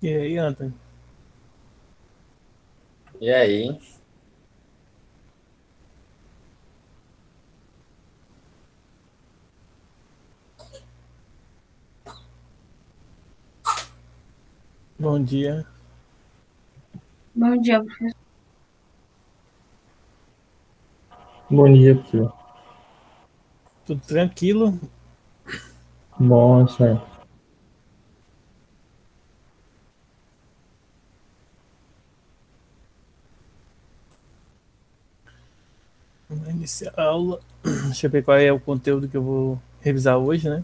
E aí, Anthony? E aí? Bom dia. Bom dia, professor. Bom dia, professor. Tudo tranquilo? Nossa, Vamos iniciar a aula. Deixa eu ver qual é o conteúdo que eu vou revisar hoje, né?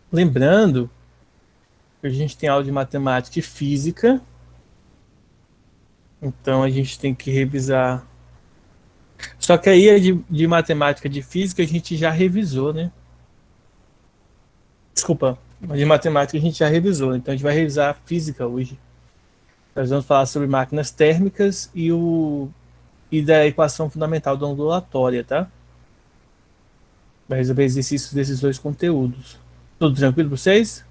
Lembrando que a gente tem aula de matemática e física, então a gente tem que revisar. Só que aí de matemática e de física a gente já revisou, né? Desculpa, mas de matemática a gente já revisou, então a gente vai revisar a física hoje. Nós vamos falar sobre máquinas térmicas e da equação fundamental da ondulatória, tá? Vai resolver exercícios desses dois conteúdos. Tudo tranquilo para vocês?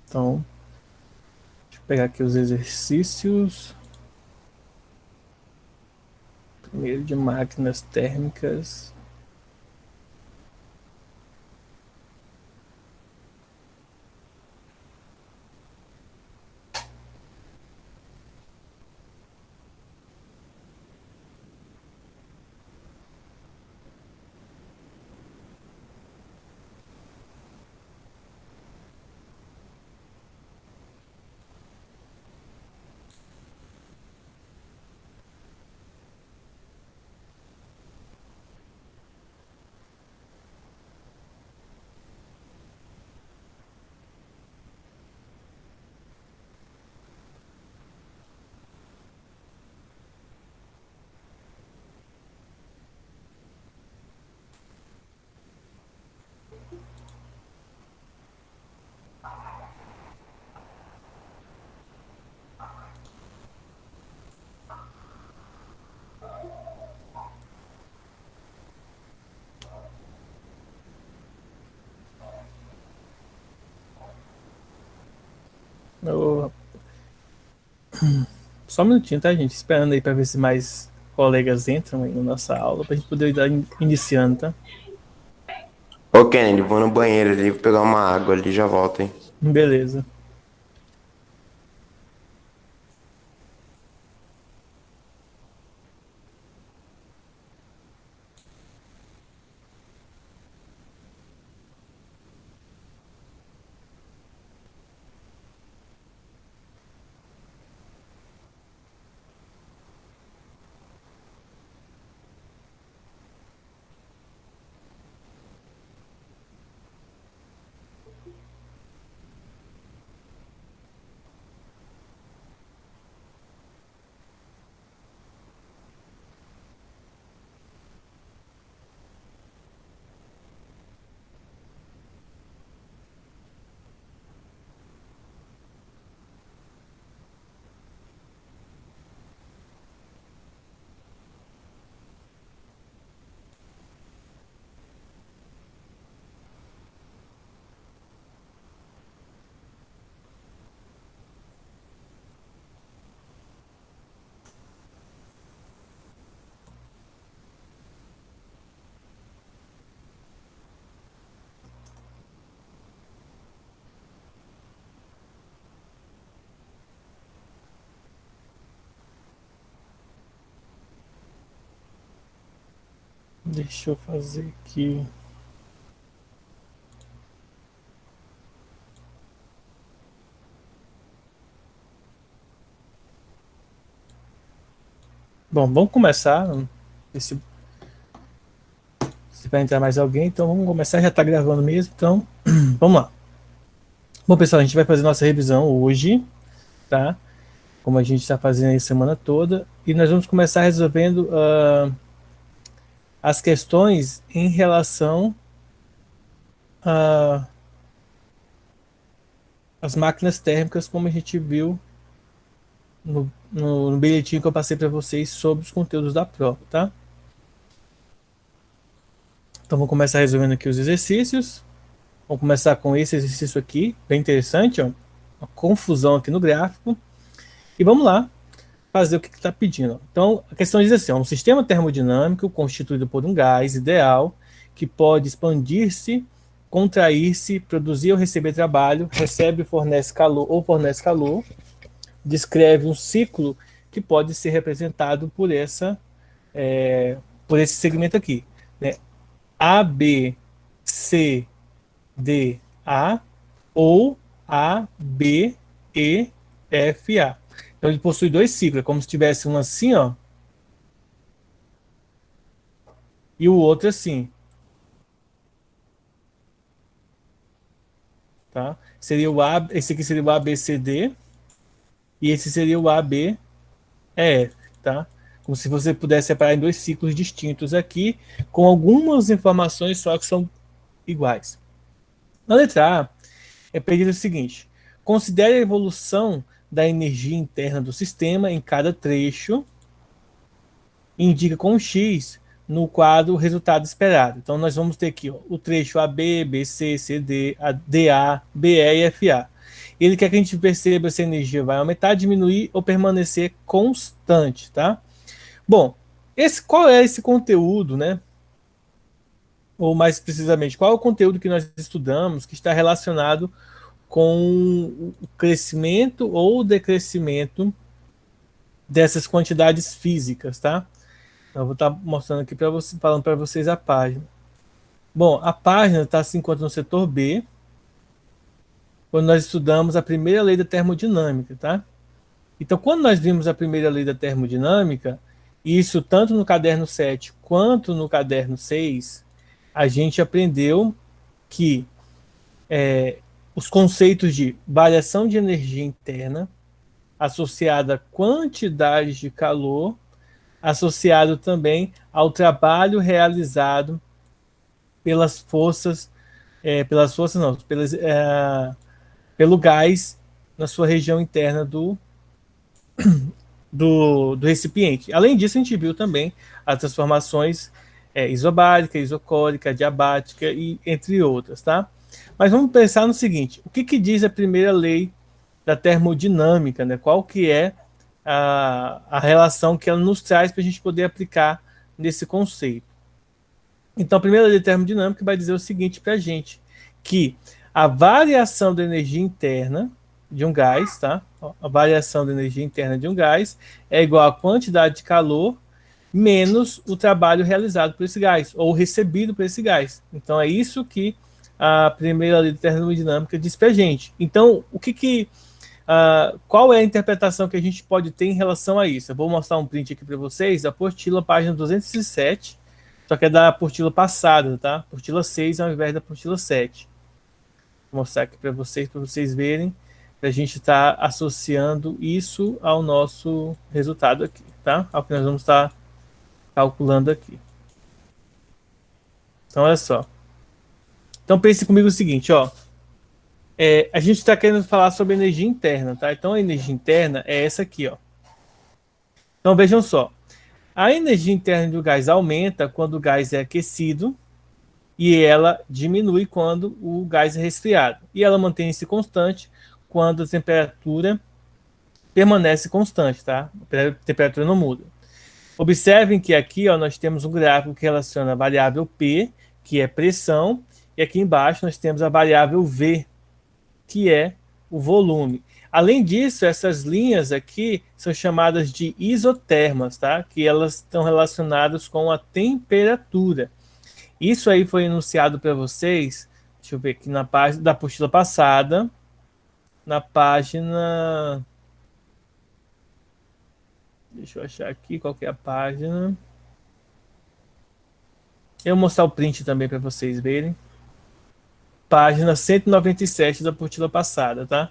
Então, deixa eu pegar aqui os exercícios. Primeiro de máquinas térmicas. Eu- Só um minutinho, tá, gente? Esperando aí para ver se mais colegas entram aí na nossa aula, para a gente poder ir iniciando, tá? Ô, Kennedy, vou no banheiro ali, vou pegar uma água ali, já volto, hein? Beleza. Deixa eu fazer aqui. Bom, vamos começar. Ver se vai entrar mais alguém. Então vamos começar. Já está gravando mesmo. Então vamos lá. Bom, pessoal, a gente vai fazer nossa revisão hoje, tá? como a gente está fazendo aí a semana toda, e nós vamos começar resolvendo as questões em relação às máquinas térmicas, como a gente viu no bilhetinho que eu passei para vocês sobre os conteúdos da prova, tá? Então vamos começar resolvendo aqui os exercícios. Vamos começar com esse exercício aqui, bem interessante, ó. Uma confusão aqui no gráfico. E vamos lá fazer o que está pedindo. Então, a questão diz assim: um sistema termodinâmico constituído por um gás ideal que pode expandir-se, contrair-se, produzir ou receber trabalho, recebe ou fornece calor, descreve um ciclo que pode ser representado por esse segmento aqui, né? A, B, C, D, A ou A, B, E, F, A. Então ele possui dois ciclos, é como se tivesse um assim, ó, e o outro assim, tá? Seria esse aqui seria o A, B, C, D e esse seria o A, B, E, F, tá? Como se você pudesse separar em dois ciclos distintos aqui, com algumas informações só que são iguais. Na letra A, é pedido o seguinte: considere a evolução da energia interna do sistema em cada trecho, indica com X no quadro o resultado esperado. Então nós vamos ter aqui ó, o trecho AB, BC, CD, DA, BE e FA. Ele quer que a gente perceba se a energia vai aumentar, diminuir ou permanecer constante, tá? Bom, qual é esse conteúdo, né? Ou mais precisamente, qual é o conteúdo que nós estudamos que está relacionado com o crescimento ou decrescimento dessas quantidades físicas, tá? Eu vou estar mostrando aqui para vocês, falando para vocês a página. Bom, a página se encontra no setor B, quando nós estudamos a primeira lei da termodinâmica, tá? Então, quando nós vimos a primeira lei da termodinâmica, isso tanto no caderno 7 quanto no caderno 6, a gente aprendeu que os conceitos de variação de energia interna associada a quantidade de calor, associado também ao trabalho realizado pelas forças, pelas forças não, pelo gás na sua região interna do recipiente. Além disso, a gente viu também as transformações isobárica, isocórica, diabática e entre outras, tá? Mas vamos pensar no seguinte: o que diz a primeira lei da termodinâmica, né? Qual que é a relação que ela nos traz para a gente poder aplicar nesse conceito? Então, a primeira lei da termodinâmica vai dizer o seguinte para a gente, que a variação da energia interna de um gás, tá? A variação da energia interna de um gás é igual à quantidade de calor menos o trabalho realizado por esse gás, ou recebido por esse gás. Então, é isso que a primeira lei da termodinâmica diz para a gente. Então, qual é a interpretação que a gente pode ter em relação a isso? Eu vou mostrar um print aqui para vocês, da apostila, página 207, só que é da apostila passada, tá? Apostila 6 ao invés da apostila 7. Vou mostrar aqui para vocês verem, para a gente estar associando isso ao nosso resultado aqui, tá? Ao que nós vamos estar calculando aqui. Então, olha só. Então, pense comigo o seguinte, ó. A gente está querendo falar sobre energia interna, tá? Então, a energia interna é essa aqui, ó. Então, vejam só. A energia interna do gás aumenta quando o gás é aquecido e ela diminui quando o gás é resfriado. E ela mantém-se constante quando a temperatura permanece constante, tá? A temperatura não muda. Observem que aqui ó, nós temos um gráfico que relaciona a variável P, que é pressão, e aqui embaixo nós temos a variável V, que é o volume. Além disso, essas linhas aqui são chamadas de isotermas, tá? Que elas estão relacionadas com a temperatura. Isso aí foi enunciado para vocês, deixa eu ver aqui na página da apostila passada, na página... Deixa eu achar aqui qual que é a página. Eu vou mostrar o print também para vocês verem. Página 197 da apostila passada, tá?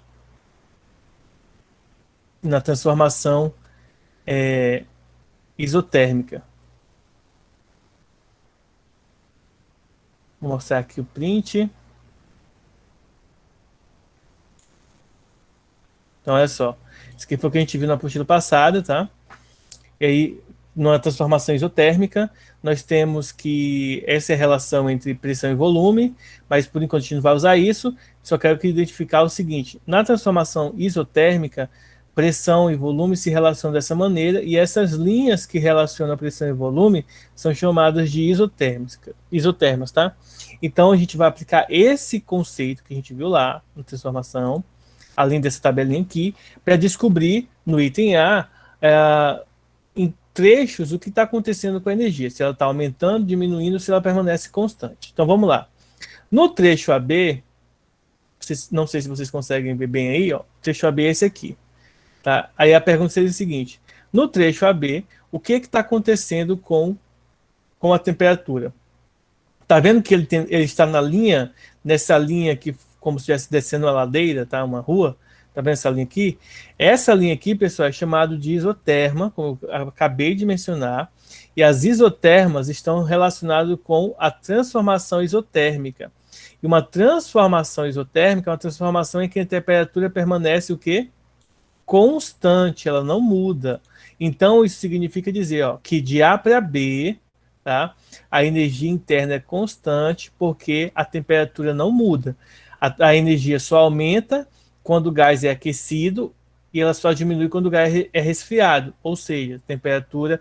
na transformação isotérmica. Vou mostrar aqui o print. Então, olha só. Isso aqui foi o que a gente viu na apostila passada, tá? E aí, numa transformação isotérmica, nós temos que essa é a relação entre pressão e volume, mas por enquanto a gente não vai usar isso. Só quero identificar o seguinte: na transformação isotérmica, pressão e volume se relacionam dessa maneira, e essas linhas que relacionam a pressão e volume são chamadas de isotermas, tá? Então a gente vai aplicar esse conceito que a gente viu lá na transformação, além dessa tabelinha aqui, para descobrir no item A, em trechos, o que está acontecendo com a energia, se ela está aumentando, diminuindo, se ela permanece constante. Então vamos lá. No trecho AB, não sei se vocês conseguem ver bem aí, ó, o trecho AB é esse aqui. Tá? Aí a pergunta seria o seguinte: no trecho AB, o que está acontecendo com a temperatura? Tá vendo que ele está na linha, nessa linha aqui, como se estivesse descendo uma ladeira, tá? Uma rua. Tá vendo essa linha aqui? Essa linha aqui, pessoal, é chamada de isoterma, como eu acabei de mencionar. E as isotermas estão relacionadas com a transformação isotérmica. E uma transformação isotérmica é uma transformação em que a temperatura permanece o quê? Constante, ela não muda. Então, isso significa dizer, ó, que de A para B, tá? A energia interna é constante porque a temperatura não muda. A energia só aumenta quando o gás é aquecido e ela só diminui quando o gás é resfriado. Ou seja, a temperatura,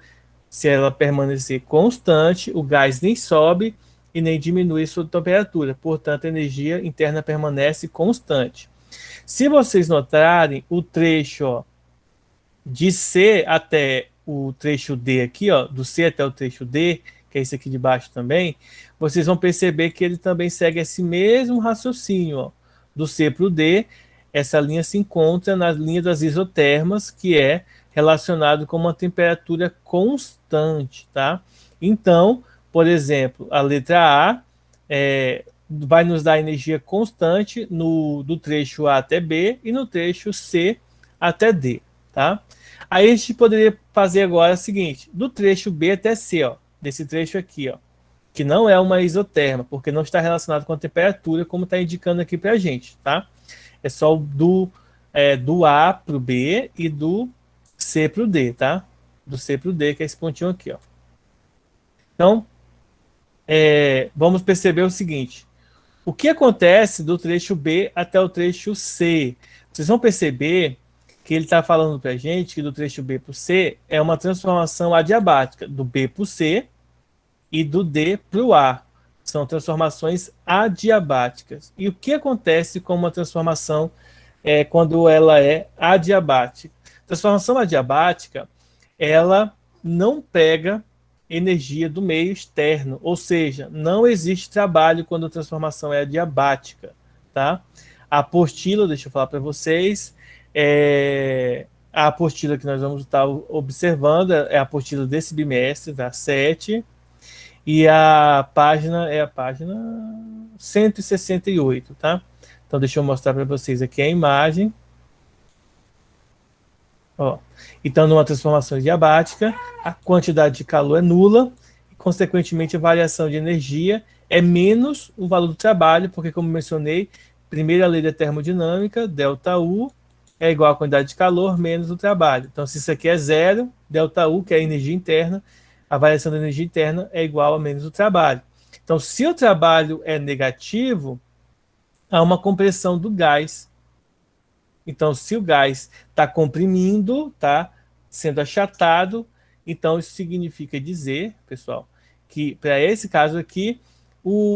se ela permanecer constante, o gás nem sobe e nem diminui sua temperatura. Portanto, a energia interna permanece constante. Se vocês notarem, o trecho, ó, de C até o trecho D aqui, ó, do C até o trecho D, que é esse aqui de baixo também, vocês vão perceber que ele também segue esse mesmo raciocínio, ó, do C para o D. Essa linha se encontra na linha das isotermas, que é relacionado com uma temperatura constante, tá? Então, por exemplo, a letra A vai nos dar energia constante do trecho A até B e no trecho C até D, tá? Aí a gente poderia fazer agora o seguinte: do trecho B até C, ó, desse trecho aqui, ó, que não é uma isoterma, porque não está relacionado com a temperatura, como está indicando aqui para a gente, tá? É só do A para o B e do C para o D, tá? Do C para o D, que é esse pontinho aqui, ó. Então, vamos perceber o seguinte: o que acontece do trecho B até o trecho C? Vocês vão perceber que ele está falando para a gente que do trecho B para o C é uma transformação adiabática, do B para o C e do D para o A. São transformações adiabáticas. E o que acontece com uma transformação quando ela é adiabática? Transformação adiabática, ela não pega energia do meio externo, ou seja, não existe trabalho quando a transformação é adiabática, tá? A apostila, deixa eu falar para vocês, a apostila que nós vamos estar observando é a apostila desse bimestre, da 7, e a página é a página 168, tá? Então deixa eu mostrar para vocês aqui a imagem. Ó. Então, numa transformação adiabática, a quantidade de calor é nula e, consequentemente, a variação de energia é menos o valor do trabalho, porque, como mencionei, primeira lei da termodinâmica, ΔU, é igual à quantidade de calor menos o trabalho. Então, se isso aqui é zero, ΔU, que é a energia interna, a variação da energia interna é igual a menos o trabalho. Então, se o trabalho é negativo, há uma compressão do gás. Então, se o gás está comprimindo, está sendo achatado, então isso significa dizer, pessoal, que para esse caso aqui,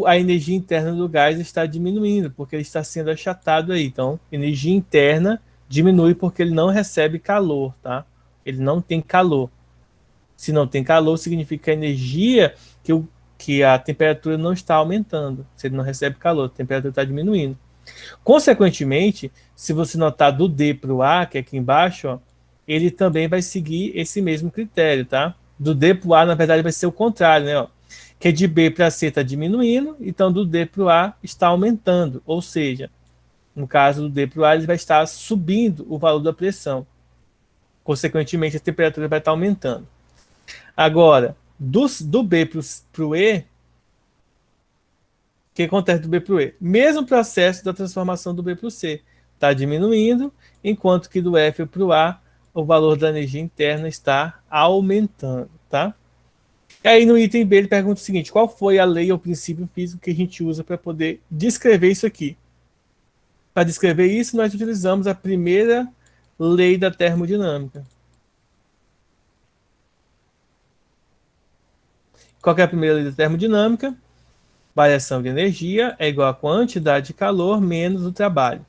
a energia interna do gás está diminuindo, porque ele está sendo achatado aí. Então, energia interna diminui porque ele não recebe calor, tá? Ele não tem calor. Se não tem calor, significa que a energia, que a temperatura não está aumentando. Se ele não recebe calor, a temperatura está diminuindo. Consequentemente, se você notar do D para o A, que é aqui embaixo, ó, ele também vai seguir esse mesmo critério, tá? Do D para o A, na verdade, vai ser o contrário, né? Ó, que de B para C está diminuindo, então do D para o A está aumentando. Ou seja, no caso do D para o A, ele vai estar subindo o valor da pressão. consequentemente a temperatura vai estar aumentando. Agora, do B para o E, o que acontece do B para o E? Mesmo processo da transformação do B para o C. Está diminuindo, enquanto que do F para o A, o valor da energia interna está aumentando. Tá? E aí no item B ele pergunta o seguinte: qual foi a lei ou princípio físico que a gente usa para poder descrever isso aqui? Para descrever isso, nós utilizamos a primeira lei da termodinâmica. Qual é a primeira lei da termodinâmica? Variação de energia é igual a quantidade de calor menos o trabalho.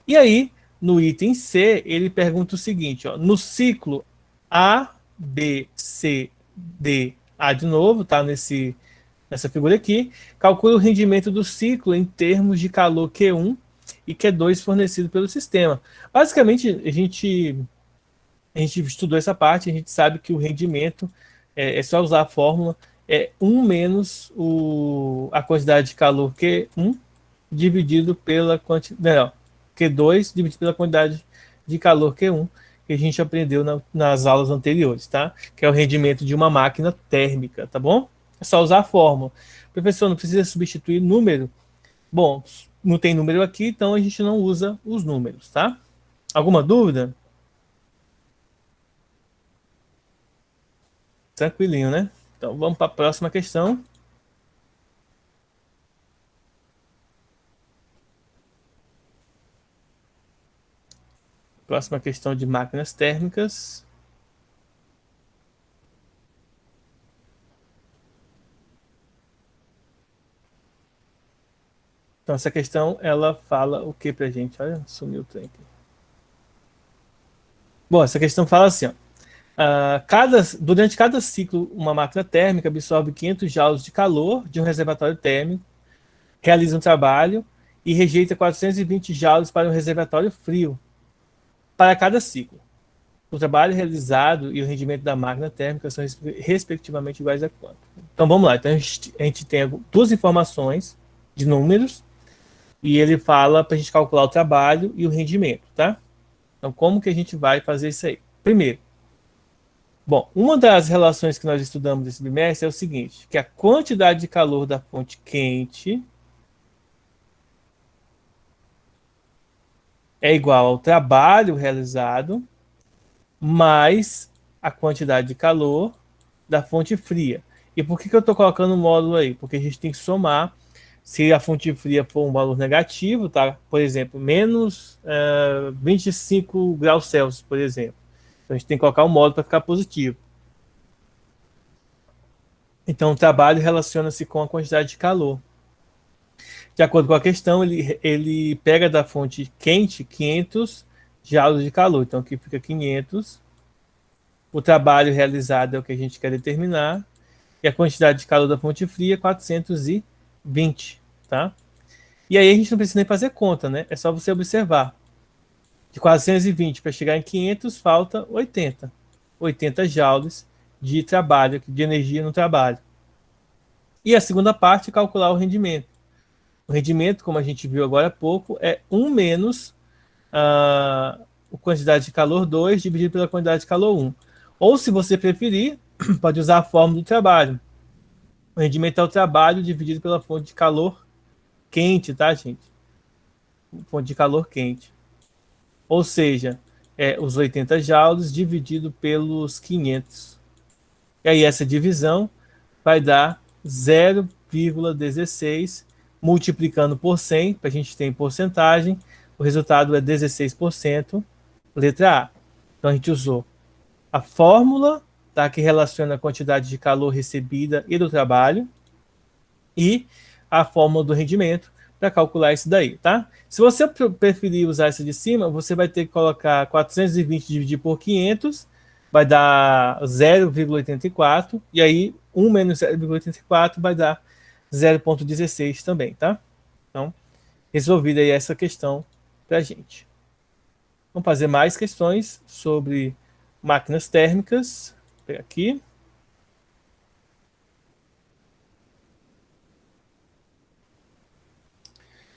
E aí, no item C, ele pergunta o seguinte: ó, no ciclo A, B, C, D, A de novo, tá nessa figura aqui, calcula o rendimento do ciclo em termos de calor Q1 e Q2 fornecido pelo sistema. Basicamente, a gente estudou essa parte, a gente sabe que o rendimento é só usar a fórmula, é 1 menos a quantidade de calor Q1 dividido pela quantidade. Q2 dividido pela quantidade de calor Q1, que a gente aprendeu nas aulas anteriores, tá? Que é o rendimento de uma máquina térmica, tá bom? É só usar a fórmula. Professor, não precisa substituir número? Bom, não tem número aqui, então a gente não usa os números, tá? Alguma dúvida? Tranquilinho, né? Então vamos para a próxima questão. Próxima questão de máquinas térmicas. Então essa questão ela fala o que pra gente? Olha, sumiu o trem aqui. Bom, essa questão fala assim, ó. Durante cada ciclo, uma máquina térmica absorve 500 joules de calor de um reservatório térmico, realiza um trabalho e rejeita 420 joules para um reservatório frio para cada ciclo. O trabalho realizado e o rendimento da máquina térmica são respectivamente iguais a quanto? Então vamos lá. Então, a gente tem duas informações de números e ele fala para a gente calcular o trabalho e o rendimento, tá? Então como que a gente vai fazer isso aí? Primeiro, bom, uma das relações que nós estudamos nesse bimestre é o seguinte, que a quantidade de calor da fonte quente é igual ao trabalho realizado mais a quantidade de calor da fonte fria. E por que eu estou colocando o módulo aí? Porque a gente tem que somar. Se a fonte fria for um valor negativo, tá? Por exemplo, menos 25 graus Celsius, por exemplo. Então a gente tem que colocar o módulo para ficar positivo. Então o trabalho relaciona-se com a quantidade de calor. De acordo com a questão, ele pega da fonte quente 500 joules de calor. Então aqui fica 500. O trabalho realizado é o que a gente quer determinar. E a quantidade de calor da fonte fria é 420, tá? E aí a gente não precisa nem fazer conta, né? É só você observar. De 420 para chegar em 500, falta 80. 80 joules de trabalho, de energia no trabalho. E a segunda parte, calcular o rendimento. O rendimento, como a gente viu agora há pouco, é 1 menos a quantidade de calor 2 dividido pela quantidade de calor 1. Ou, se você preferir, pode usar a fórmula do trabalho. O rendimento é o trabalho dividido pela fonte de calor quente, tá, gente? Fonte de calor quente. Ou seja, os 80 joules dividido pelos 500. E aí essa divisão vai dar 0,16 multiplicando por 100, para a gente ter em porcentagem, o resultado é 16%, letra A. Então a gente usou a fórmula, tá, que relaciona a quantidade de calor recebida e do trabalho, e a fórmula do rendimento para calcular isso daí, tá? Se você preferir usar essa de cima, você vai ter que colocar 420 dividido por 500, vai dar 0,84, e aí 1 menos 0,84 vai dar 0,16 também, tá? Então, resolvida aí essa questão para a gente. Vamos fazer mais questões sobre máquinas térmicas. Vou pegar aqui.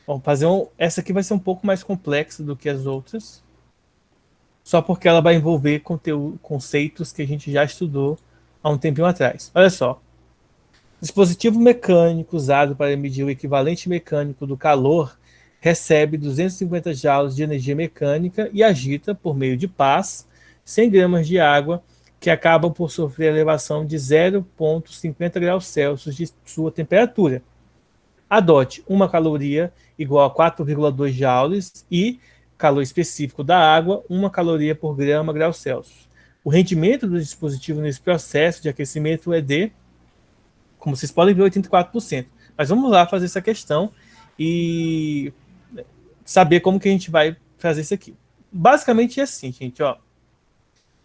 Vamos fazer essa aqui vai ser um pouco mais complexa do que as outras. só porque ela vai envolver conceitos que a gente já estudou há um tempinho atrás. Olha só. Dispositivo mecânico usado para medir o equivalente mecânico do calor recebe 250 joules de energia mecânica e agita, por meio de pás, 100 gramas de água, que acabam por sofrer elevação de 0,50 graus Celsius de sua temperatura. Adote uma caloria igual a 4,2 joules e calor específico da água, 1 caloria por grama grau Celsius. O rendimento do dispositivo nesse processo de aquecimento é de, como vocês podem ver, 84%. Mas vamos lá fazer essa questão e saber como que a gente vai fazer isso aqui. Basicamente é assim, gente, ó.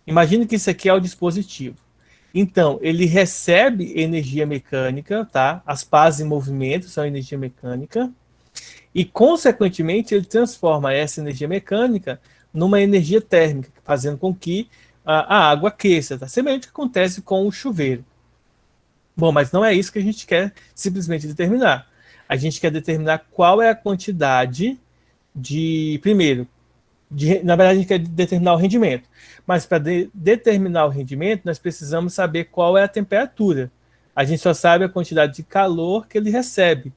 Imagina que isso aqui é o dispositivo. Então, ele recebe energia mecânica, tá? As pás em movimento são energia mecânica. E, consequentemente, ele transforma essa energia mecânica numa energia térmica, fazendo com que a água aqueça, tá? Semelhante ao que acontece com o chuveiro. Bom, mas não é isso que a gente quer simplesmente determinar. A gente quer determinar qual é a quantidade de, primeiro, na verdade a gente quer determinar o rendimento. Mas para determinar o rendimento, nós precisamos saber qual é a temperatura. A gente só sabe a quantidade de calor que ele recebe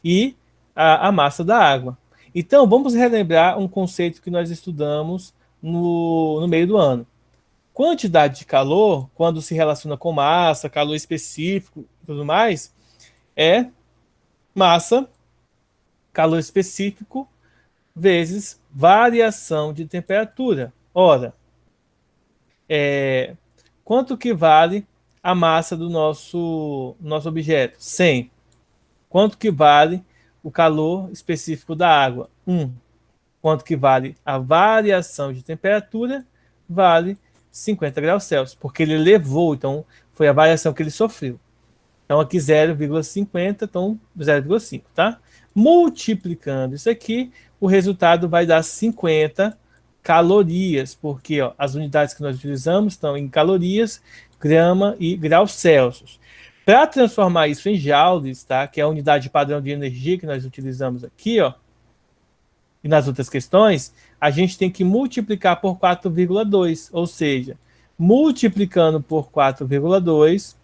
e a massa da água. Então, vamos relembrar um conceito que nós estudamos no meio do ano. Quantidade de calor, quando se relaciona com massa, calor específico e tudo mais, é massa, calor específico, vezes variação de temperatura. Ora, quanto que vale a massa do nosso objeto? 100. Quanto que vale o calor específico da água? 1. Quanto que vale a variação de temperatura? Vale 50 graus Celsius, porque ele levou, então foi a variação que ele sofreu. Então aqui 0,50, então 0,5, tá? Multiplicando isso aqui, o resultado vai dar 50 calorias, porque ó, as unidades que nós utilizamos estão em calorias, grama e graus Celsius. Para transformar isso em joules, tá? Que é a unidade padrão de energia que nós utilizamos aqui, ó, e nas outras questões, a gente tem que multiplicar por 4,2, ou seja, multiplicando por 4,2,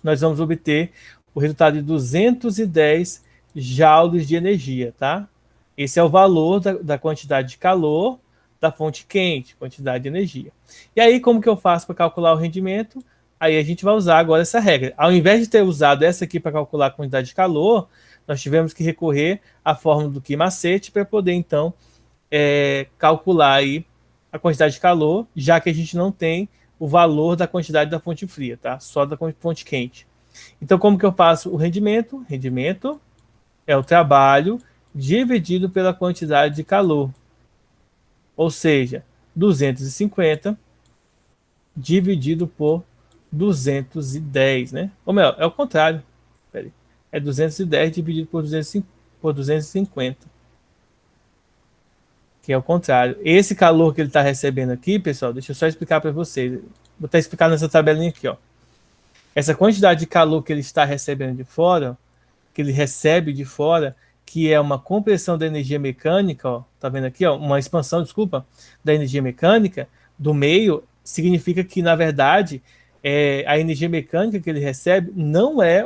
nós vamos obter o resultado de 210 joules de energia, tá? Esse é o valor da quantidade de calor da fonte quente, quantidade de energia. E aí, como que eu faço para calcular o rendimento? Aí a gente vai usar agora essa regra. Ao invés de ter usado essa aqui para calcular a quantidade de calor, nós tivemos que recorrer à fórmula do Ki-macete para poder, então, calcular aí a quantidade de calor, já que a gente não tem o valor da quantidade da fonte fria, tá? Só da fonte quente. Então, como que eu faço o rendimento? Rendimento é o trabalho dividido pela quantidade de calor. Ou seja, 250 dividido por 210, né? Ou melhor, é o contrário. Peraí. É 210 dividido por 250. Que é o contrário. Esse calor que ele está recebendo aqui, pessoal, deixa eu só explicar para vocês. Vou até explicar nessa tabelinha aqui, ó. Essa quantidade de calor que ele está recebendo de fora, que ele recebe de fora, que é uma compressão da energia mecânica, ó, tá vendo aqui, ó, uma expansão, desculpa, da energia mecânica do meio, significa que, na verdade, a energia mecânica que ele recebe não é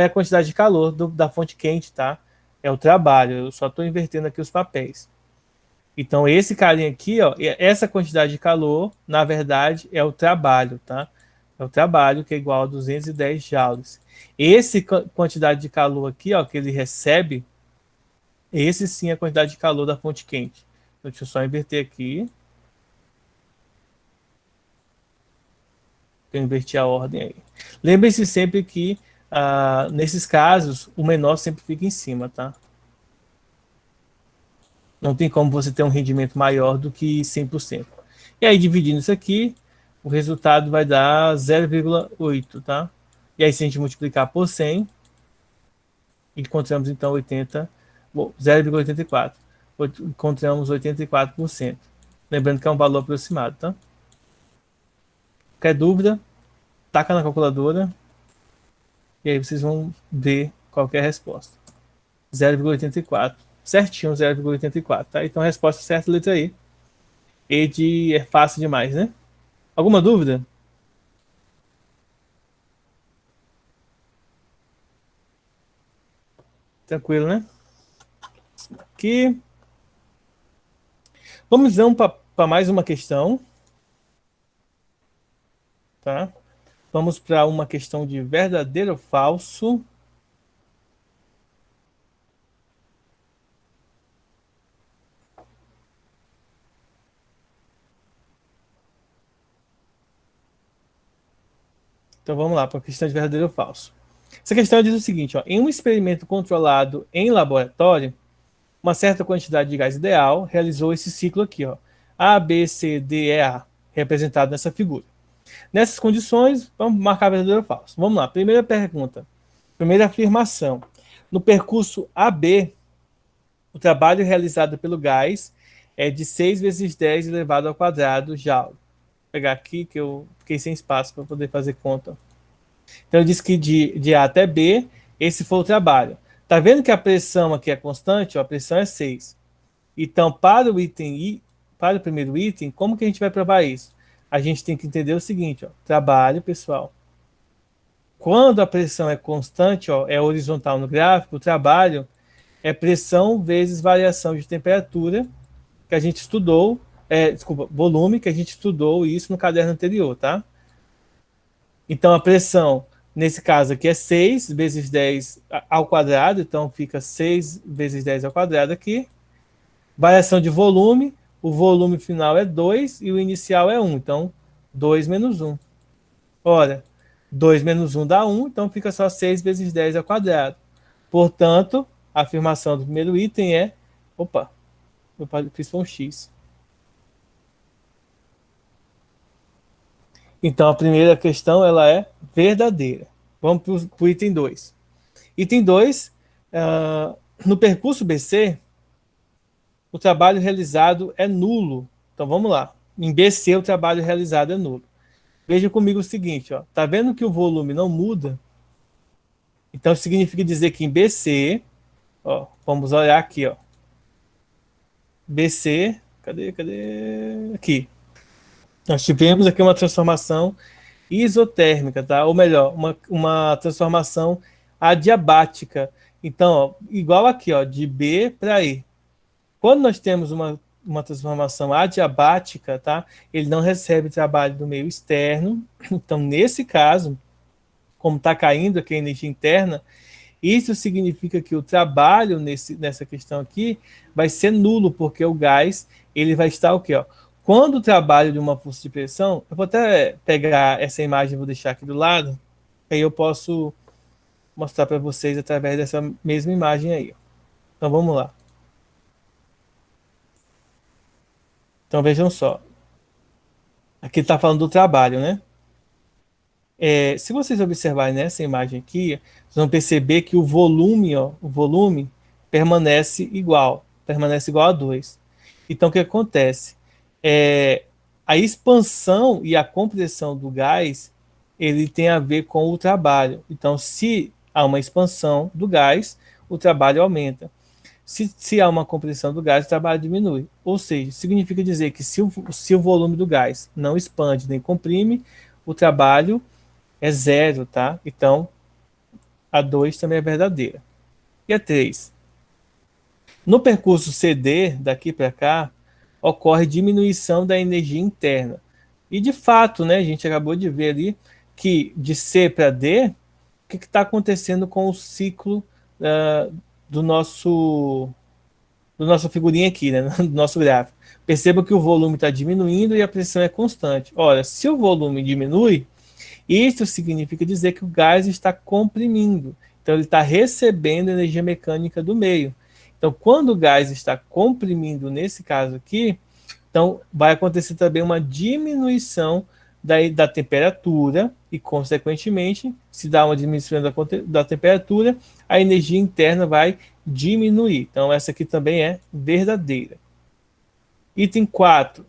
a quantidade de calor da fonte quente, tá? É o trabalho. Eu só estou invertendo aqui os papéis. Então, esse carinha aqui, ó, essa quantidade de calor, na verdade, é o trabalho, tá? É o trabalho que é igual a 210 joules. Esse quantidade de calor aqui, ó, que ele recebe, esse sim é a quantidade de calor da fonte quente. Então, deixa eu só inverter aqui. Eu inverti a ordem aí. Lembre-se sempre que, nesses casos, o menor sempre fica em cima, tá? Não tem como você ter um rendimento maior do que 100%. E aí, dividindo isso aqui, o resultado vai dar 0,8, tá? E aí, se a gente multiplicar por 100, encontramos então 0,84. Encontramos 84%. Lembrando que é um valor aproximado, tá? Qualquer dúvida, taca na calculadora e aí vocês vão ver qual é a resposta. 0,84. Certinho, 0,84, tá? Então a resposta certa, letra E. E é fácil demais, né? Alguma dúvida? Tranquilo, né? Aqui. Vamos então para mais uma questão, tá? Vamos para uma questão de verdadeiro ou falso. Então vamos lá para a questão de verdadeiro ou falso. Essa questão diz o seguinte, ó, em um experimento controlado em laboratório, uma certa quantidade de gás ideal realizou esse ciclo aqui, ó, A, B, C, D, E, A, representado nessa figura. Nessas condições, vamos marcar verdadeiro ou falso. Vamos lá, primeira pergunta, primeira afirmação. No percurso AB, o trabalho realizado pelo gás é de 6 vezes 10 elevado ao quadrado joule. Vou pegar aqui que eu fiquei sem espaço para poder fazer conta. Então ele diz que de A até B, esse foi o trabalho. Tá vendo que a pressão aqui é constante? Ó, a pressão é 6. Então, para o item I, para o primeiro item, como que a gente vai provar isso? A gente tem que entender o seguinte, ó, trabalho, pessoal. Quando a pressão é constante, ó, é horizontal no gráfico, o trabalho é pressão vezes variação de temperatura que a gente estudou, desculpa, volume que a gente estudou isso no caderno anterior, tá? Então a pressão, nesse caso aqui, é 6 vezes 10 ao quadrado, então fica 6 vezes 10 ao quadrado aqui. Variação de volume, o volume final é 2 e o inicial é 1, então 2 menos 1. Ora, 2 menos 1 dá 1, então fica só 6 vezes 10 ao quadrado. Portanto, a afirmação do primeiro item é... Opa, eu fiz um X. Então, a primeira questão ela é verdadeira. Vamos para o item 2. Item 2, no percurso BC, o trabalho realizado é nulo. Então, vamos lá. Em BC, o trabalho realizado é nulo. Veja comigo o seguinte, ó. Tá vendo que o volume não muda? Então, significa dizer que em BC, ó, vamos olhar aqui, ó. BC, cadê? Aqui. Nós tivemos aqui uma transformação isotérmica, tá? Ou melhor, uma transformação adiabática. Então, ó, igual aqui, ó, de B para E. Quando nós temos uma transformação adiabática, tá? Ele não recebe trabalho do meio externo. Então, nesse caso, como está caindo aqui a energia interna, isso significa que o trabalho nessa questão aqui vai ser nulo, porque o gás ele vai estar o quê? Ó? Quando o trabalho de uma força de pressão, eu vou até pegar essa imagem e vou deixar aqui do lado, aí eu posso mostrar para vocês através dessa mesma imagem aí. Ó. Então vamos lá. Então vejam só. Aqui está falando do trabalho, né? Se vocês observarem nessa imagem aqui, vocês vão perceber que o volume, ó, o volume permanece igual a 2. Então, o que acontece? A expansão e a compressão do gás, ele tem a ver com o trabalho. Então, se há uma expansão do gás, o trabalho aumenta. Se há uma compressão do gás, o trabalho diminui. Ou seja, significa dizer que se o volume do gás não expande nem comprime, o trabalho é 0, tá? Então, a 2 também é verdadeira. E a 3? No percurso CD, daqui para cá, ocorre diminuição da energia interna. E de fato, né, a gente acabou de ver ali que de C para D, o que está acontecendo com o ciclo do nossa figurinha aqui, né, do nosso gráfico. Perceba que o volume está diminuindo e a pressão é constante. Ora, se o volume diminui, isso significa dizer que o gás está comprimindo. Então, ele está recebendo energia mecânica do meio. Então, quando o gás está comprimindo, nesse caso aqui, então vai acontecer também uma diminuição da temperatura e, consequentemente, se dá uma diminuição da temperatura, a energia interna vai diminuir. Então, essa aqui também é verdadeira. Item 4.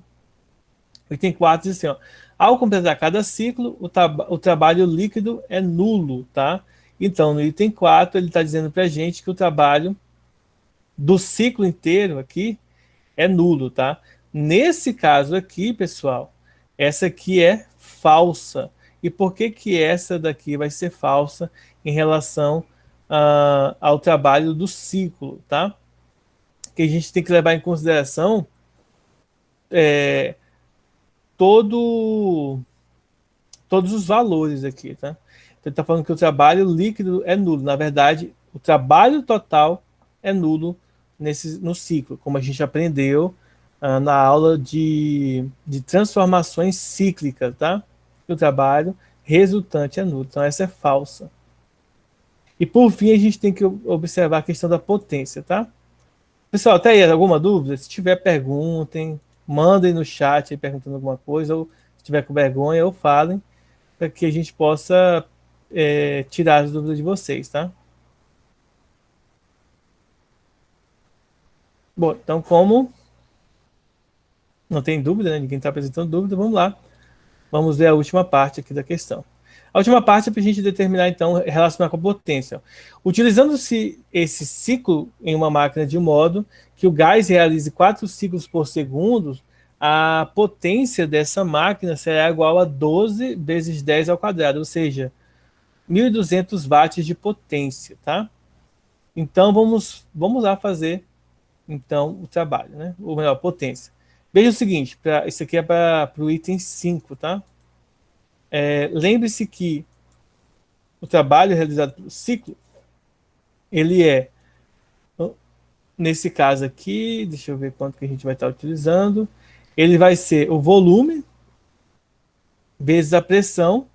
Item 4 diz assim, ó, ao completar cada ciclo, o trabalho líquido é nulo, tá? Então, no item 4, ele está dizendo para a gente que o trabalho do ciclo inteiro aqui é nulo, tá? Nesse caso aqui, pessoal, essa aqui é falsa. E por que que essa daqui vai ser falsa em relação ao trabalho do ciclo, tá? Que a gente tem que levar em consideração todo, todos os valores aqui, tá? Então, ele está falando que o trabalho líquido é nulo. Na verdade, o trabalho total é nulo no ciclo, como a gente aprendeu na aula de transformações cíclicas, tá? O trabalho resultante é nulo. Então, essa é falsa. E por fim, a gente tem que observar a questão da potência, tá? Pessoal, até aí, alguma dúvida? Se tiver, perguntem, mandem no chat aí perguntando alguma coisa, ou se tiver com vergonha, ou falem, para que a gente possa tirar as dúvidas de vocês, tá? Bom, então como não tem dúvida, né? Ninguém está apresentando dúvida, vamos lá. Vamos ver a última parte aqui da questão. A última parte é para a gente determinar, então, relacionar com a potência. Utilizando-se esse ciclo em uma máquina de modo que o gás realize 4 ciclos por segundo, a potência dessa máquina será igual a 12 vezes 10 ao quadrado, ou seja, 1.200 watts de potência, tá? Então, vamos lá fazer então o trabalho, né? Ou melhor, potência. Veja o seguinte, isso aqui é para o item 5, tá? Lembre-se que o trabalho realizado pelo ciclo, ele é, nesse caso aqui, deixa eu ver quanto que a gente vai estar utilizando, ele vai ser o volume vezes a pressão,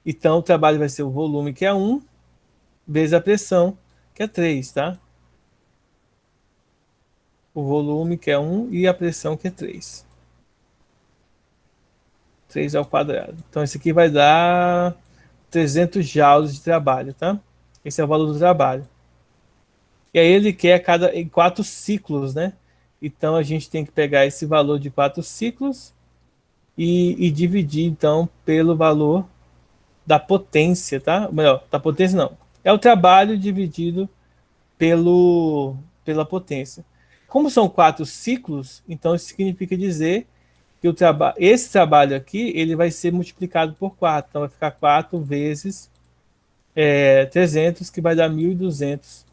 então o trabalho vai ser o volume, que é 1, vezes a pressão, que é 3, tá? O volume, que é 1, e a pressão, que é 3. 3 ao quadrado. Então, isso aqui vai dar 300 joules de trabalho, tá? Esse é o valor do trabalho. E aí ele quer em 4 ciclos, né? Então a gente tem que pegar esse valor de 4 ciclos e dividir então pelo valor da potência, tá? Melhor, da potência não. É o trabalho dividido pela potência. Como são 4 ciclos, então isso significa dizer que esse trabalho aqui ele vai ser multiplicado por 4. Então vai ficar 4 vezes 300, que vai dar 1.200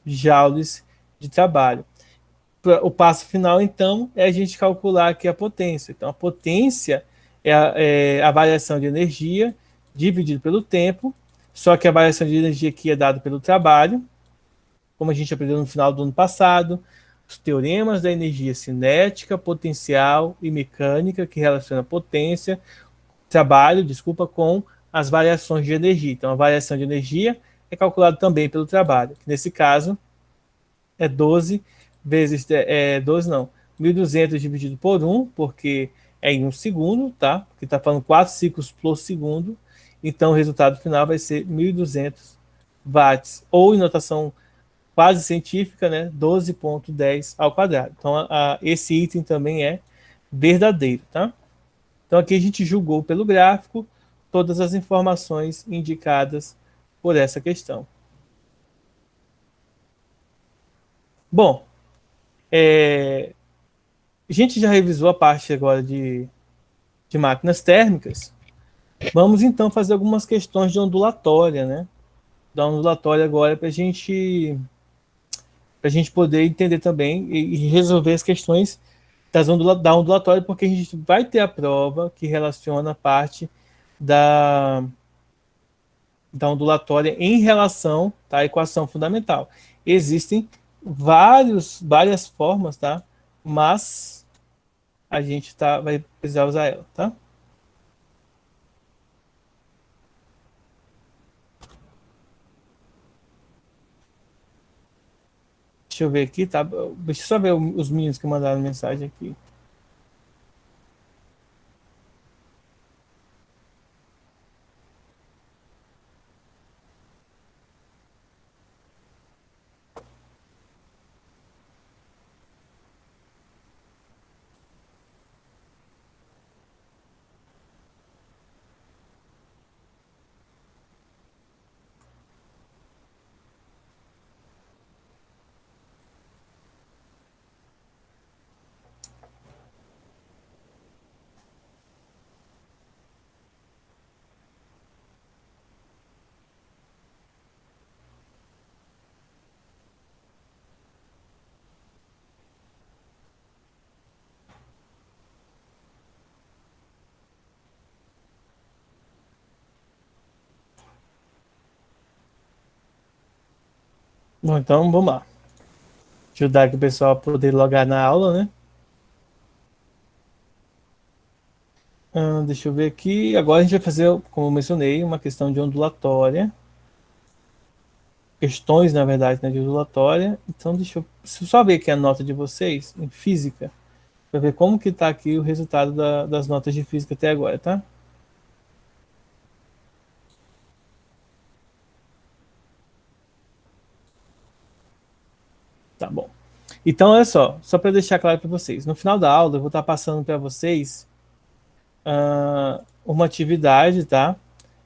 joules de trabalho. O passo final, então, é a gente calcular aqui a potência. Então, a potência é a variação de energia dividido pelo tempo, só que a variação de energia aqui é dada pelo trabalho, como a gente aprendeu no final do ano passado, os teoremas da energia cinética, potencial e mecânica, que relaciona potência, trabalho, desculpa, com as variações de energia. Então, a variação de energia é calculada também pelo trabalho, que nesse caso é 12 vezes, 12 não, 1.200 dividido por 1, porque é em 1 segundo, tá? Porque está falando 4 ciclos por segundo, então o resultado final vai ser 1.200 watts, ou em notação quase científica, né, 12,10 ao quadrado. Então esse item também é verdadeiro, tá? Então aqui a gente julgou pelo gráfico todas as informações indicadas por essa questão. Bom, a gente já revisou a parte agora de máquinas térmicas. Vamos então fazer algumas questões de ondulatória, né? Da ondulatória agora para a gente poder entender também e resolver as questões da ondulatória, porque a gente vai ter a prova que relaciona a parte da, da ondulatória em relação à equação fundamental. Existem várias formas, tá? Mas a gente vai precisar usar ela, tá? Deixa eu ver aqui, tá? Deixa eu só ver os meninos que mandaram mensagem aqui. Bom, então vamos lá. Ajudar aqui o pessoal a poder logar na aula, né? Deixa eu ver aqui. Agora a gente vai fazer, como eu mencionei, uma questão de ondulatória. Questões, na verdade, né, de ondulatória. Então, deixa eu só ver aqui a nota de vocês em física, para ver como que está aqui o resultado das notas de física até agora, tá? Tá bom. Então, olha só para deixar claro para vocês. No final da aula, eu vou estar passando para vocês uma atividade, tá?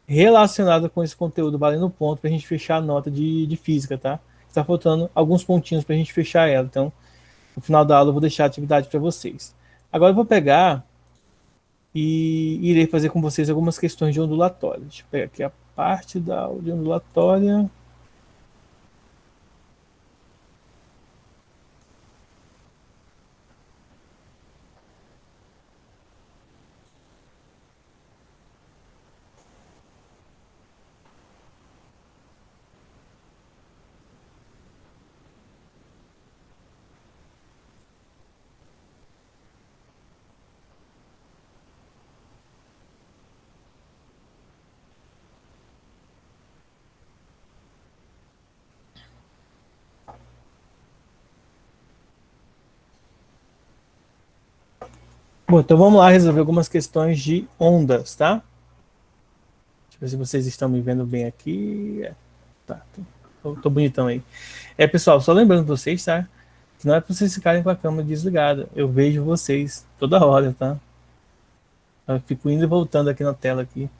Relacionada com esse conteúdo valendo ponto para a gente fechar a nota de física, tá? Está faltando alguns pontinhos para a gente fechar ela. Então, no final da aula, eu vou deixar a atividade para vocês. Agora, eu vou pegar e irei fazer com vocês algumas questões de ondulatória. Deixa eu pegar aqui a parte da aula de ondulatória. Bom, então vamos lá resolver algumas questões de ondas, tá? Deixa eu ver se vocês estão me vendo bem aqui. Tá, tô bonitão aí. Pessoal, só lembrando vocês, tá? Que não é para vocês ficarem com a câmera desligada. Eu vejo vocês toda hora, tá? Eu fico indo e voltando aqui na tela aqui.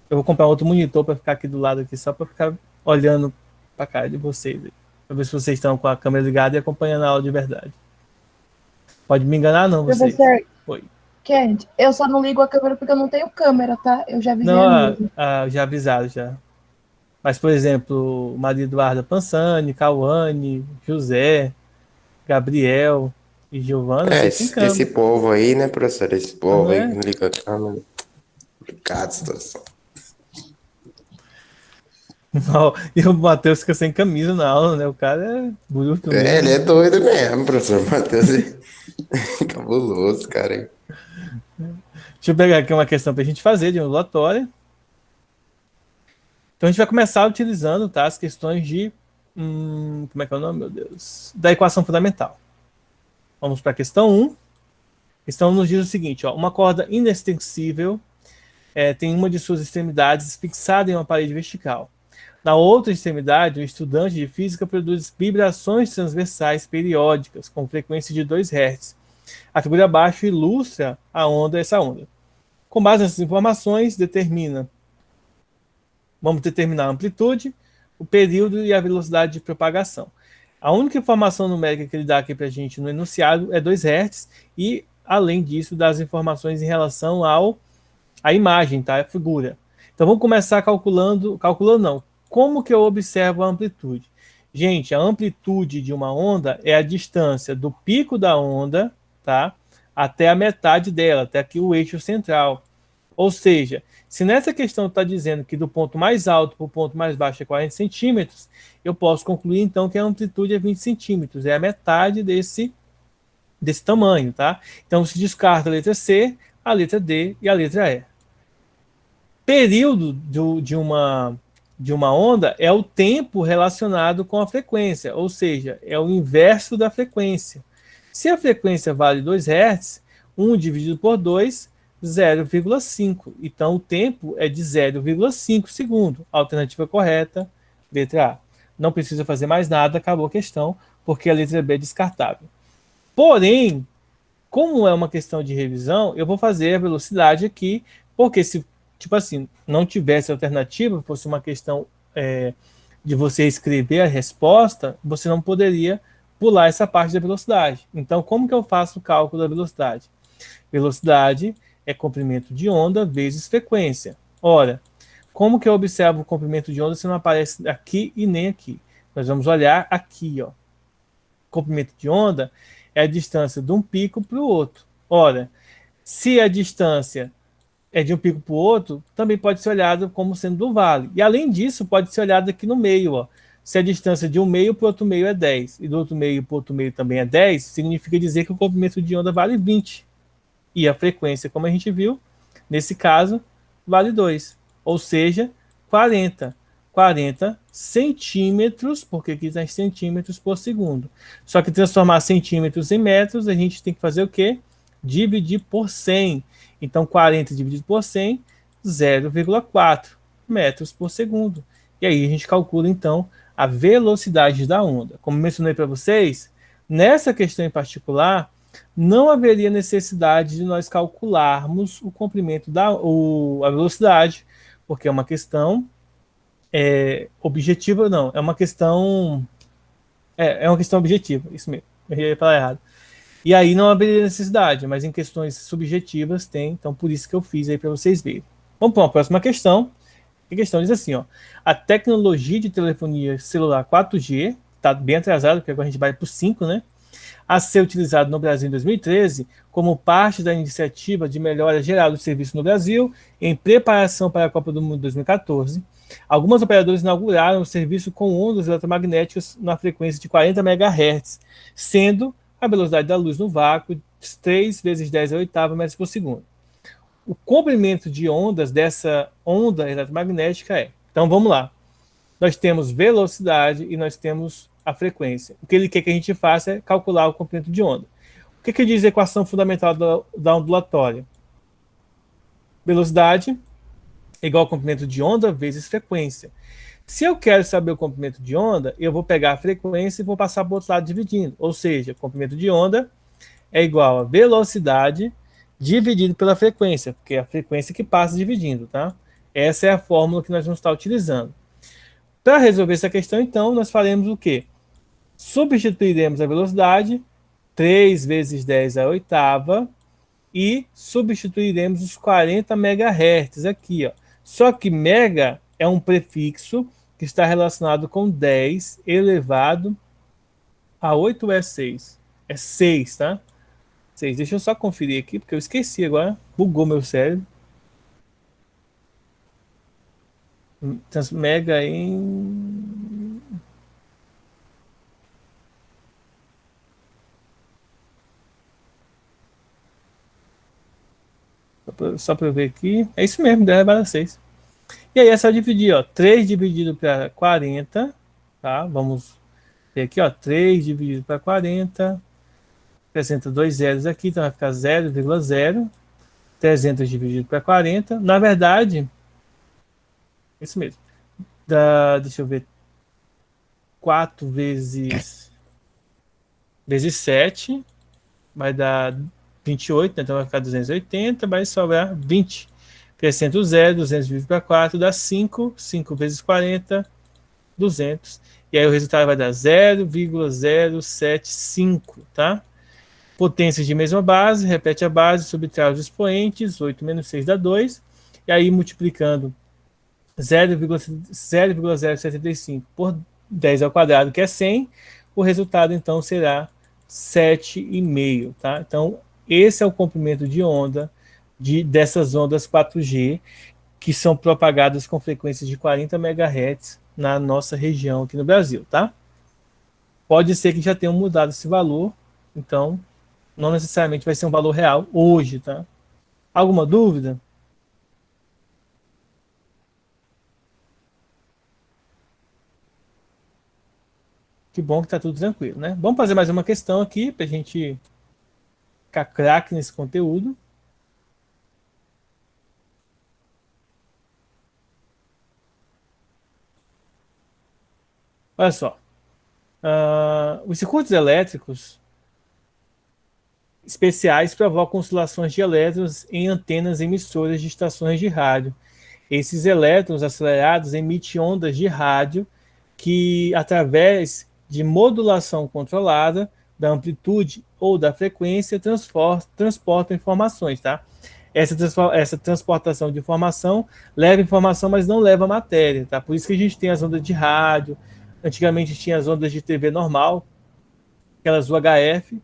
Eu vou comprar outro monitor para ficar aqui do lado aqui, só para ficar olhando para a cara de vocês, para ver se vocês estão com a câmera ligada e acompanhando a aula de verdade. Pode me enganar não, vocês. Professor, Oi. Kent, eu só não ligo a câmera porque eu não tenho câmera, tá? Eu já avisei Não, a já avisaram já. Mas, por exemplo, Maria Eduarda Pansani, Cauane, José, Gabriel e Giovana, vocês têm câmera. Esse povo aí, né, professor? Esse povo Não aí é? que não liga a câmera. Complicado a situação. Não, e o Matheus fica sem camisa na aula, né? O cara é bruto mesmo. Ele é doido mesmo, professor Matheus. Cabuloso, cara. Deixa eu pegar aqui uma questão para a gente fazer de ondulatória. Então a gente vai começar utilizando, tá, as questões de como é que é o nome, meu Deus? Da equação fundamental. Vamos para a questão 1. A questão nos diz o seguinte, ó, uma corda inextensível tem uma de suas extremidades fixada em uma parede vertical. Na outra extremidade, o estudante de física produz vibrações transversais periódicas com frequência de 2 Hz. A figura abaixo ilustra essa onda. Com base nessas informações, vamos determinar a amplitude, o período e a velocidade de propagação. A única informação numérica que ele dá aqui para a gente no enunciado é 2 Hz e, além disso, das informações em relação à imagem, tá? A figura. Então vamos começar calculando não. Como que eu observo a amplitude? Gente, a amplitude de uma onda é a distância do pico da onda, tá? Até a metade dela, até aqui o eixo central. Ou seja, se nessa questão está dizendo que do ponto mais alto para o ponto mais baixo é 40 centímetros, eu posso concluir então que a amplitude é 20 centímetros, é a metade desse tamanho, tá? Então se descarta a letra C, a letra D e a letra E. Período de uma onda é o tempo relacionado com a frequência, ou seja, é o inverso da frequência. Se a frequência vale 2 Hz, 1 dividido por 2, 0,5. Então o tempo é de 0,5 segundo. Alternativa correta, letra A. Não precisa fazer mais nada, acabou a questão, porque a letra B é descartável. Porém, como é uma questão de revisão, eu vou fazer a velocidade aqui, porque se, tipo assim, não tivesse alternativa, fosse uma questão de você escrever a resposta, você não poderia pular essa parte da velocidade. Então, como que eu faço o cálculo da velocidade? Velocidade é comprimento de onda vezes frequência. Ora, como que eu observo o comprimento de onda se não aparece aqui e nem aqui? Nós vamos olhar aqui, ó. Comprimento de onda é a distância de um pico para o outro. Ora, se a distância é de um pico para o outro, também pode ser olhado como sendo do vale. E além disso, pode ser olhado aqui no meio, ó. Se a distância de um meio para o outro meio é 10, e do outro meio para o outro meio também é 10, significa dizer que o comprimento de onda vale 20. E a frequência, como a gente viu, nesse caso, vale 2. Ou seja, 40. 40 centímetros, porque aqui está em centímetros por segundo. Só que transformar centímetros em metros, a gente tem que fazer o quê? Dividir por 100. Então, 40 dividido por 100, 0,4 metros por segundo. E aí a gente calcula, então, a velocidade da onda. Como mencionei para vocês, nessa questão em particular, não haveria necessidade de nós calcularmos o comprimento a velocidade, porque é uma questão objetiva, não, é uma questão objetiva, isso mesmo, eu ia falar errado. E aí não haveria necessidade, mas em questões subjetivas tem, então por isso que eu fiz aí para vocês verem. Vamos para uma próxima questão. A questão diz assim, ó: a tecnologia de telefonia celular 4G está bem atrasada, porque agora a gente vai para o 5, né? A ser utilizado no Brasil em 2013 como parte da iniciativa de melhora geral do serviço no Brasil, em preparação para a Copa do Mundo 2014. Algumas operadoras inauguraram o serviço com ondas eletromagnéticas na frequência de 40 MHz, sendo a velocidade da luz no vácuo 3 vezes 10 a oitava metros por segundo. O comprimento de ondas dessa onda eletromagnética é... Então vamos lá. Nós temos velocidade e nós temos a frequência. O que ele quer que a gente faça é calcular o comprimento de onda. O que diz a equação fundamental da ondulatória? Velocidade igual ao comprimento de onda vezes frequência. Se eu quero saber o comprimento de onda, eu vou pegar a frequência e vou passar para o outro lado dividindo. Ou seja, o comprimento de onda é igual a velocidade dividido pela frequência, porque é a frequência que passa dividindo, tá? Essa é a fórmula que nós vamos estar utilizando. Para resolver essa questão, então, nós faremos o quê? Substituiremos a velocidade, 3 vezes 10 a oitava, e substituiremos os 40 MHz aqui, ó. Só que mega é um prefixo que está relacionado com 10 elevado a 8 ou é 6? É 6, tá? 6. Deixa eu só conferir aqui, porque eu esqueci agora. Bugou meu cérebro. Mega em... Só para eu ver aqui. É isso mesmo, 10 elevado a 6. E aí é só dividir, ó. 3 dividido para 40, tá? Vamos ver aqui, ó. 3 dividido para 40. Acrescenta 2 zeros aqui, então vai ficar 0,0. 300 dividido para 40. Na verdade, isso mesmo. Deixa eu ver. 4 vezes 7 vai dar 28, né? Então vai ficar 280, vai sobrar 20. Acrescenta o 0, 200 dividido para 4 dá 5, 5 vezes 40, 200. E aí o resultado vai dar 0,075, tá? Potências de mesma base, repete a base, subtrai os expoentes, 8 menos 6 dá 2. E aí multiplicando 0,075 por 10 ao quadrado, que é 100, o resultado então será 7,5, tá? Então, esse é o comprimento de onda dessas ondas 4G, que são propagadas com frequências de 40 MHz na nossa região aqui no Brasil, tá? Pode ser que já tenham mudado esse valor, então não necessariamente vai ser um valor real hoje, tá? Alguma dúvida? Que bom que tá tudo tranquilo, né? Vamos fazer mais uma questão aqui para a gente ficar craque nesse conteúdo. Olha só. Os circuitos elétricos especiais provocam oscilações de elétrons em antenas emissoras de estações de rádio. Esses elétrons acelerados emitem ondas de rádio que, através de modulação controlada da amplitude ou da frequência, transportam informações, tá? Essa transportação de informação leva informação, mas não leva matéria, tá? Por isso que a gente tem as ondas de rádio. Antigamente tinha as ondas de TV normal, aquelas UHF,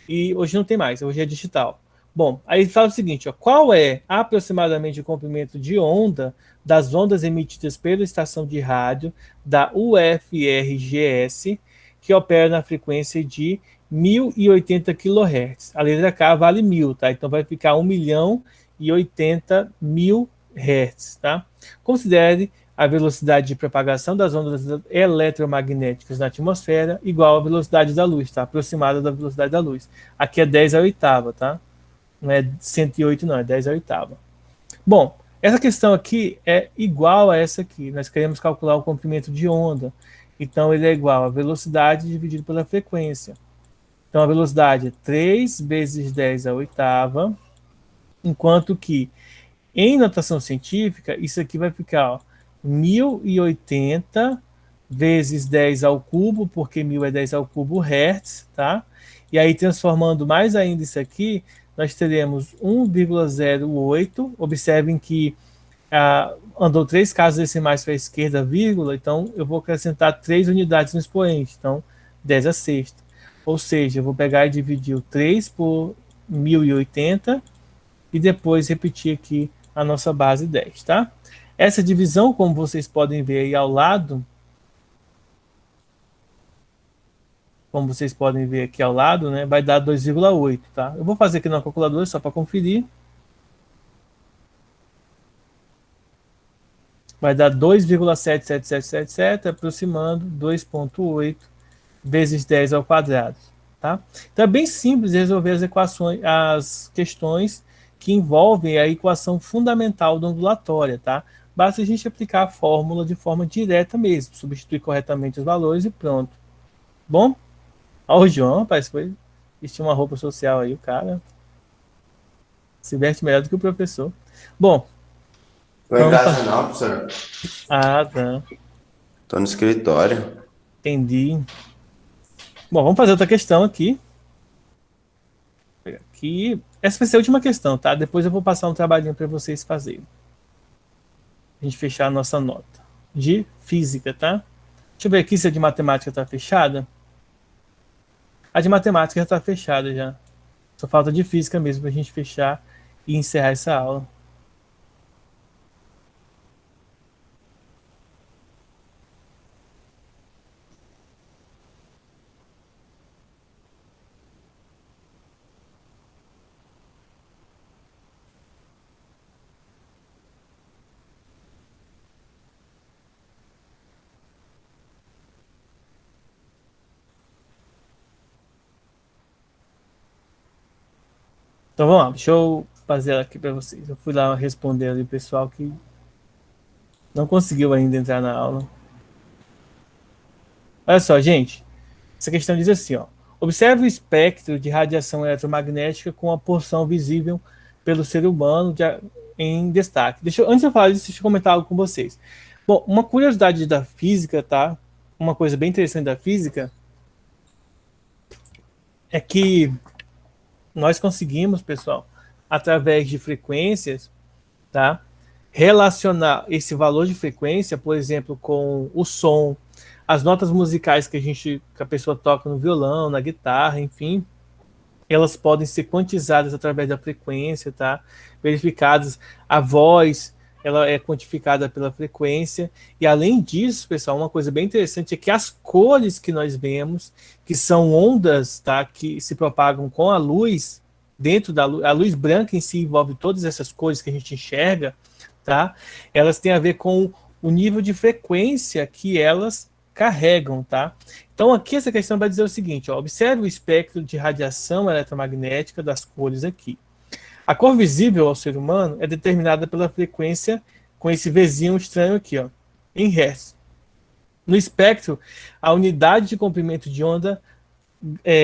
e hoje não tem mais, hoje é digital. Bom, aí fala o seguinte, ó, qual é aproximadamente o comprimento de onda das ondas emitidas pela estação de rádio da UFRGS, que opera na frequência de 1080 kHz. A letra K vale 1000, tá? Então vai ficar 1.080.000 Hz, tá? Considere a velocidade de propagação das ondas eletromagnéticas na atmosfera igual à velocidade da luz, tá? Aproximada da velocidade da luz. Aqui é 10 à oitava, tá? Não é 108 não, é 10 à oitava. Bom, essa questão aqui é igual a essa aqui. Nós queremos calcular o comprimento de onda. Então, ele é igual a velocidade dividido pela frequência. Então, a velocidade é 3 vezes 10 à oitava, enquanto que, em notação científica, isso aqui vai ficar, ó, 1080 vezes 10 ao cubo, porque 1000 é 10 ao cubo hertz, tá? E aí, transformando mais ainda isso aqui, nós teremos 1,08. Observem que andou 3 casas decimais para a esquerda, vírgula, então eu vou acrescentar 3 unidades no expoente, então 10 a sexta. Ou seja, eu vou pegar e dividir o 3 por 1080 e depois repetir aqui a nossa base 10, tá? Essa divisão, como vocês podem ver aí ao lado, como vocês podem ver aqui ao lado, né, vai dar 2,8, tá? Eu vou fazer aqui na calculadora só para conferir. Vai dar 2,77777, aproximando 2,8 vezes 10 ao quadrado, tá? Então é bem simples resolver as equações, as questões que envolvem a equação fundamental da ondulatória, tá? Basta a gente aplicar a fórmula de forma direta mesmo, substituir corretamente os valores e pronto. Bom? Olha o João, rapaz, foi vestir uma roupa social aí, o cara se veste melhor do que o professor. Bom. Tô em casa não, professor. Ah, tá. Tô no escritório. Entendi. Bom, vamos fazer outra questão aqui. Aqui. Essa vai ser a última questão, tá? Depois eu vou passar um trabalhinho para vocês fazerem. A gente fechar a nossa nota de física, tá? Deixa eu ver aqui se a de matemática tá fechada. A de matemática já tá fechada já. Só falta de física mesmo pra gente fechar e encerrar essa aula. Então vamos lá, deixa eu fazer ela aqui para vocês. Eu fui lá responder ali o pessoal que não conseguiu ainda entrar na aula. Olha só, gente. Essa questão diz assim, ó. Observe o espectro de radiação eletromagnética com a porção visível pelo ser humano em destaque. Antes de eu falar disso, deixa eu comentar algo com vocês. Bom, uma curiosidade da física, tá? Uma coisa bem interessante da física é que nós conseguimos, pessoal, através de frequências, tá? Relacionar esse valor de frequência, por exemplo, com o som, as notas musicais que a pessoa toca no violão, na guitarra, enfim, elas podem ser quantizadas através da frequência, tá? Verificadas. A voz, ela é quantificada pela frequência. E além disso, pessoal, uma coisa bem interessante é que as cores que nós vemos, que são ondas, tá? Que se propagam com a luz, dentro da luz, a luz branca em si envolve todas essas cores que a gente enxerga, tá? Elas têm a ver com o nível de frequência que elas carregam, tá? Então aqui essa questão vai dizer o seguinte, ó, observe o espectro de radiação eletromagnética das cores aqui. A cor visível ao ser humano é determinada pela frequência com esse Vzinho estranho aqui, ó, em Hz. No espectro, a unidade de comprimento de onda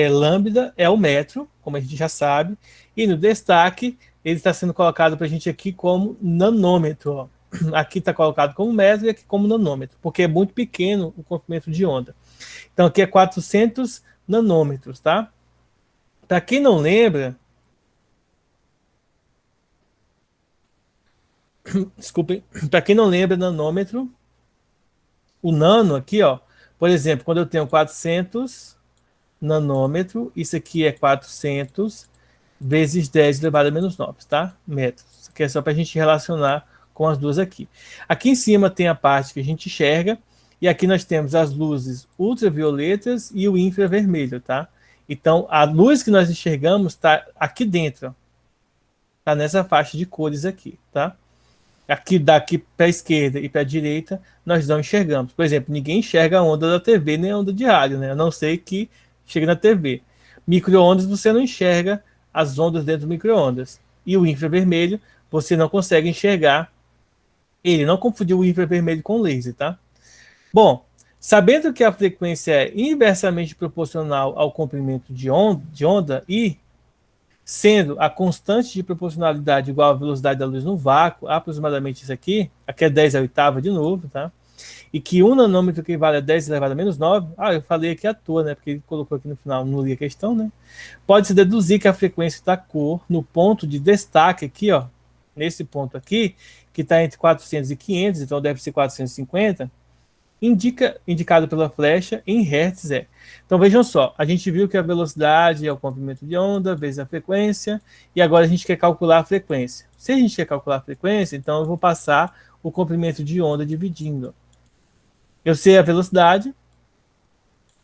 lambda é o metro, como a gente já sabe, e no destaque ele está sendo colocado para a gente aqui como nanômetro, ó. Aqui está colocado como metro e aqui como nanômetro, porque é muito pequeno o comprimento de onda. Então aqui é 400 nanômetros, tá? Para quem não lembra, desculpem, para quem não lembra nanômetro, o nano aqui, ó, por exemplo, quando eu tenho 400 nanômetro, isso aqui é 400 vezes 10 elevado a menos 9, tá? Metros. Isso aqui é só para a gente relacionar com as duas aqui. Aqui em cima tem a parte que a gente enxerga, e aqui nós temos as luzes ultravioletas e o infravermelho, tá? Então, a luz que nós enxergamos está aqui dentro, está nessa faixa de cores aqui, tá? Aqui daqui para a esquerda e para a direita, nós não enxergamos. Por exemplo, ninguém enxerga a onda da TV nem a onda de rádio, né? A não ser que chegue na TV. Micro-ondas, você não enxerga as ondas dentro do micro-ondas. E o infravermelho, você não consegue enxergar ele. Não confundiu o infravermelho com laser, tá? Bom, sabendo que a frequência é inversamente proporcional ao comprimento de onda e sendo a constante de proporcionalidade igual à velocidade da luz no vácuo, aproximadamente isso aqui é 10 a oitava de novo, tá? E que 1 nanômetro equivale a 10 elevado a menos 9, eu falei aqui à toa, né? Porque ele colocou aqui no final, não li a questão, né? Pode-se deduzir que a frequência da cor no ponto de destaque aqui, ó, nesse ponto aqui, que está entre 400 e 500, então deve ser 450, indicado pela flecha em hertz é. Então vejam só, a gente viu que a velocidade é o comprimento de onda vezes a frequência, e agora a gente quer calcular a frequência. Se a gente quer calcular a frequência, então eu vou passar o comprimento de onda dividindo. Eu sei a velocidade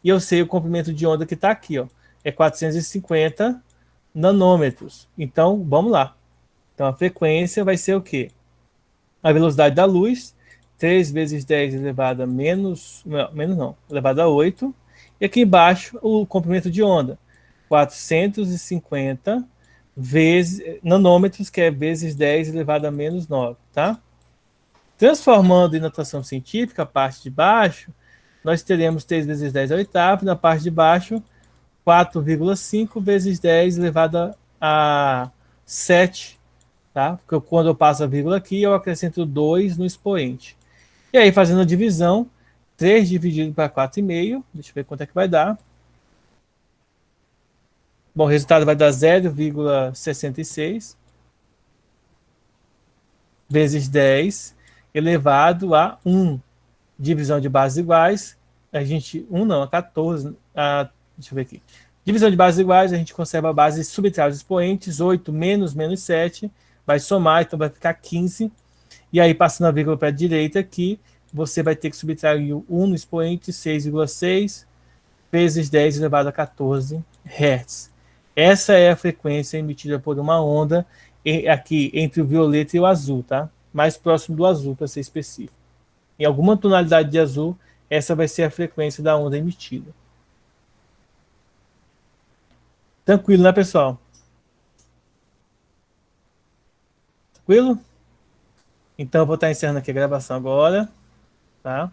e eu sei o comprimento de onda que está aqui, ó, é 450 nanômetros. Então vamos lá. Então a frequência vai ser o quê? A velocidade da luz, 3 vezes 10 elevado a menos não, elevado a 8. E aqui embaixo, o comprimento de onda, 450 vezes, nanômetros, que é vezes 10 elevado a menos 9, tá? Transformando em notação científica, a parte de baixo, nós teremos 3 vezes 10 a oitava, na parte de baixo, 4,5 vezes 10 elevado a 7, tá? Porque quando eu passo a vírgula aqui, eu acrescento 2 no expoente. E aí, fazendo a divisão, 3 dividido para 4,5, deixa eu ver quanto é que vai dar. Bom, o resultado vai dar 0,66 vezes 10 elevado a 1. Divisão de bases iguais, a gente, 1 não, a 14, deixa eu ver aqui. Divisão de bases iguais, a gente conserva a base, subtrai os expoentes, 8 menos 7, vai somar, então vai ficar 15. E aí, passando a vírgula para a direita aqui, você vai ter que subtrair o 1 no expoente, 6,6 vezes 10 elevado a 14 Hz. Essa é a frequência emitida por uma onda aqui entre o violeta e o azul, tá? Mais próximo do azul, para ser específico. Em alguma tonalidade de azul, essa vai ser a frequência da onda emitida. Tranquilo, né, pessoal? Tranquilo? Então, eu vou estar encerrando aqui a gravação agora, tá?